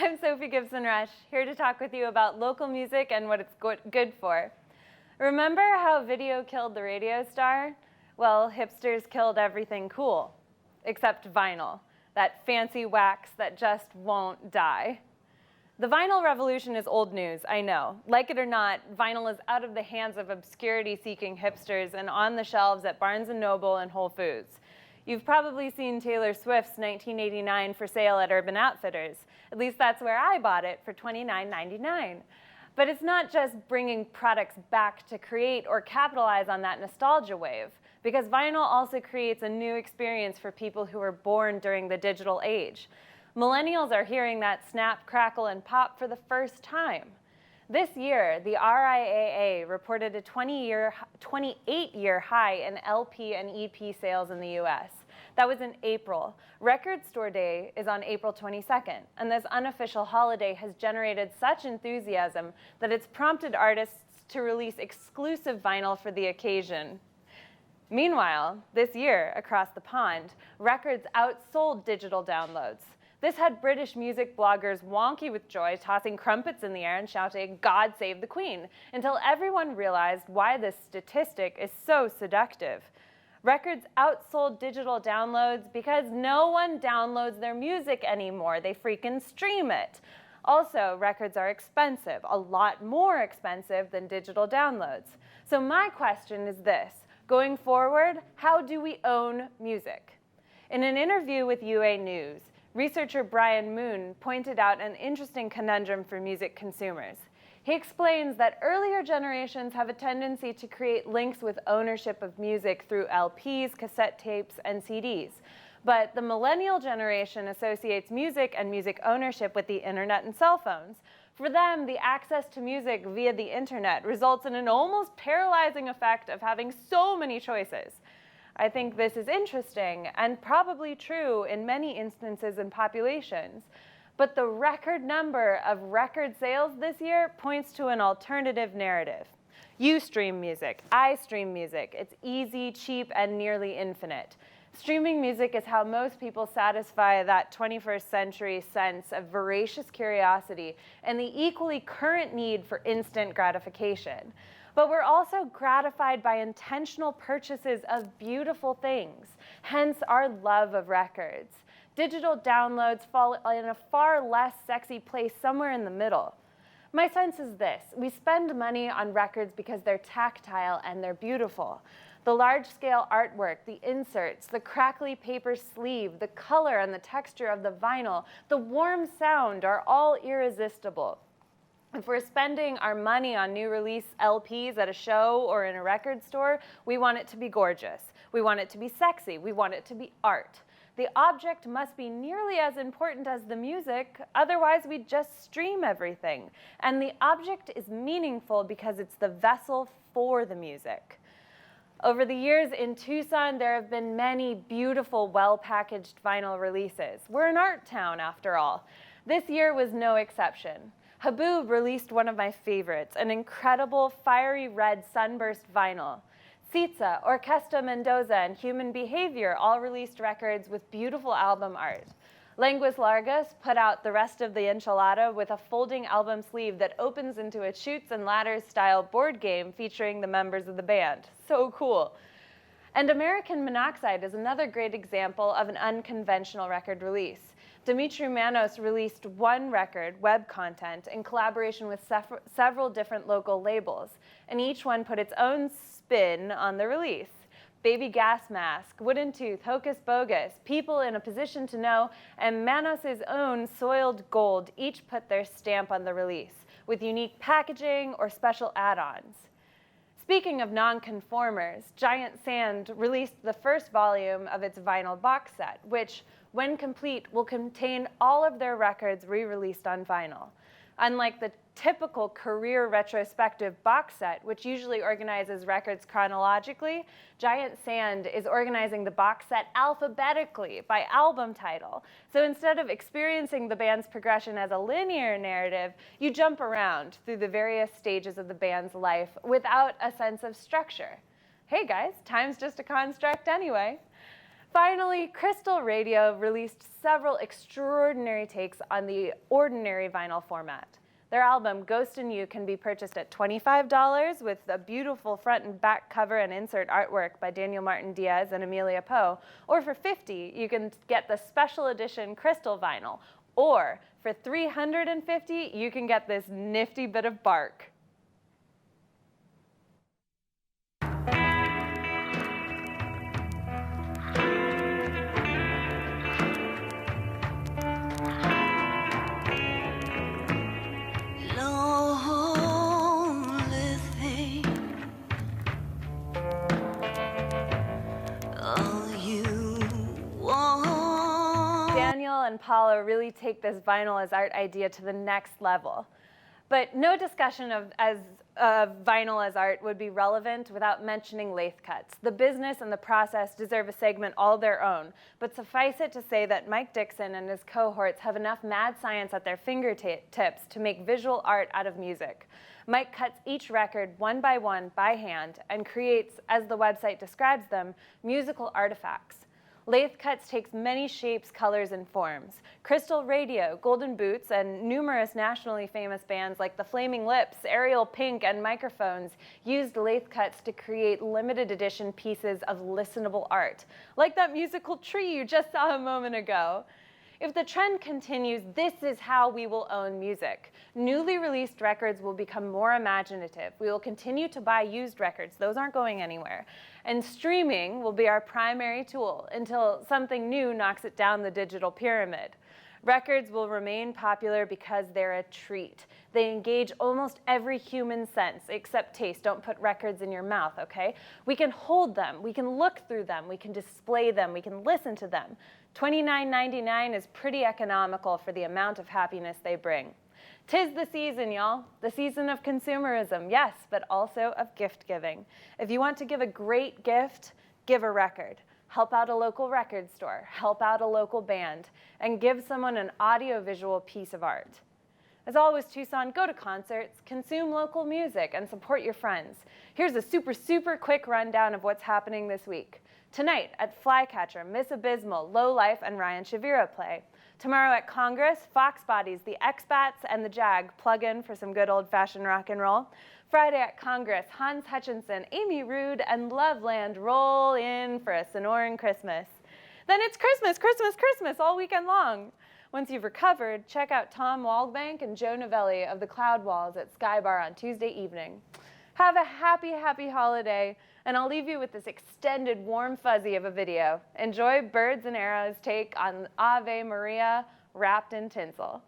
I'm Sophie Gibson Rush, here to talk with you about local music and what it's good for. Remember how video killed the radio star? Well, hipsters killed everything cool, except vinyl, that fancy wax that just won't die. The vinyl revolution is old news, I know. Like it or not, vinyl is out of the hands of obscurity-seeking hipsters and on the shelves at Barnes & Noble and Whole Foods. You've probably seen Taylor Swift's 1989 for sale at Urban Outfitters. At least that's where I bought it for $29.99. But it's not just bringing products back to create or capitalize on that nostalgia wave, because vinyl also creates a new experience for people who were born during the digital age. Millennials are hearing that snap, crackle, and pop for the first time. This year, the RIAA reported a 28-year high in LP and EP sales in the US. That was in April. Record Store Day is on April 22nd, and this unofficial holiday has generated such enthusiasm that it's prompted artists to release exclusive vinyl for the occasion. Meanwhile, this year, across the pond, records outsold digital downloads. This had British music bloggers wonky with joy, tossing crumpets in the air and shouting, "God save the Queen," until everyone realized why this statistic is so seductive. Records outsold digital downloads because no one downloads their music anymore. They freaking stream it. Also, records are expensive, a lot more expensive than digital downloads. So my question is this: going forward, how do we own music? In an interview with UA News, researcher Brian Moon pointed out an interesting conundrum for music consumers. He explains that earlier generations have a tendency to create links with ownership of music through LPs, cassette tapes, and CDs. But the millennial generation associates music and music ownership with the internet and cell phones. For them, the access to music via the internet results in an almost paralyzing effect of having so many choices. I think this is interesting and probably true in many instances and populations. But the record number of record sales this year points to an alternative narrative. You stream music, I stream music. It's easy, cheap, and nearly infinite. Streaming music is how most people satisfy that 21st century sense of voracious curiosity and the equally current need for instant gratification. But we're also gratified by intentional purchases of beautiful things, hence our love of records. Digital downloads fall in a far less sexy place somewhere in the middle. My sense is this: we spend money on records because they're tactile and they're beautiful. The large-scale artwork, the inserts, the crackly paper sleeve, the color and the texture of the vinyl, the warm sound are all irresistible. If we're spending our money on new release LPs at a show or in a record store, we want it to be gorgeous. We want it to be sexy. We want it to be art. The object must be nearly as important as the music, otherwise we just stream everything. And the object is meaningful because it's the vessel for the music. Over the years in Tucson, there have been many beautiful, well-packaged vinyl releases. We're an art town, after all. This year was no exception. Haboob released one of my favorites, an incredible fiery red sunburst vinyl. Sitza, Orquesta Mendoza, and Human Behavior all released records with beautiful album art. Lenguas Largas put out the rest of the enchilada with a folding album sleeve that opens into a Chutes and Ladders style board game featuring the members of the band. So cool. And American Monoxide is another great example of an unconventional record release. Dimitri Manos released one record, Web Content, in collaboration with several different local labels, and each one put its own spin on the release. Baby Gas Mask, Wooden Tooth, Hocus Pocus, People in a Position to Know, and Manos' own Soiled Gold each put their stamp on the release, with unique packaging or special add-ons. Speaking of non-conformers, Giant Sand released the first volume of its vinyl box set, which, when complete, will contain all of their records re-released on vinyl. Unlike the typical career retrospective box set, which usually organizes records chronologically, Giant Sand is organizing the box set alphabetically by album title. So instead of experiencing the band's progression as a linear narrative, you jump around through the various stages of the band's life without a sense of structure. Hey guys, time's just a construct anyway. Finally, Crystal Radio released several extraordinary takes on the ordinary vinyl format. Their album, Ghost in You, can be purchased at $25 with a beautiful front and back cover and insert artwork by Daniel Martin Diaz and Amelia Poe. Or for $50, you can get the special edition Crystal vinyl. Or for $350, you can get this nifty bit of bark. Daniel and Paula really take this vinyl as art idea to the next level. But no discussion of vinyl as art would be relevant without mentioning lathe cuts. The business and the process deserve a segment all their own, but suffice it to say that Mike Dixon and his cohorts have enough mad science at their fingertips to make visual art out of music. Mike cuts each record one by hand and creates, as the website describes them, musical artifacts. Lathe Cuts takes many shapes, colors, and forms. Crystal Radio, Golden Boots, and numerous nationally famous bands like the Flaming Lips, Ariel Pink, and Microphones used lathe cuts to create limited edition pieces of listenable art, like that musical tree you just saw a moment ago. If the trend continues, this is how we will own music. Newly released records will become more imaginative. We will continue to buy used records. Those aren't going anywhere. And streaming will be our primary tool until something new knocks it down the digital pyramid. Records will remain popular because they're a treat. They engage almost every human sense, except taste. Don't put records in your mouth, okay? We can hold them, we can look through them, we can display them, we can listen to them. $29.99 is pretty economical for the amount of happiness they bring. 'Tis the season, y'all. The season of consumerism, yes, but also of gift giving. If you want to give a great gift, give a record. Help out a local record store, help out a local band, and give someone an audiovisual piece of art. As always, Tucson, go to concerts, consume local music, and support your friends. Here's a super quick rundown of what's happening this week. Tonight at Flycatcher, Miss Abysmal, Low Life, and Ryan Shavira play. Tomorrow at Congress, Fox Bodies, the X-Bats, and the Jag plug in for some good old-fashioned rock and roll. Friday at Congress, Hans Hutchinson, Amy Rood, and Loveland roll in for a Sonoran Christmas. Then it's Christmas all weekend long. Once you've recovered, check out Tom Waldbank and Joe Novelli of the Cloud Walls at Sky Bar on Tuesday evening. Have a happy holiday, and I'll leave you with this extended warm fuzzy of a video. Enjoy Birds and Arrows' take on Ave Maria wrapped in tinsel.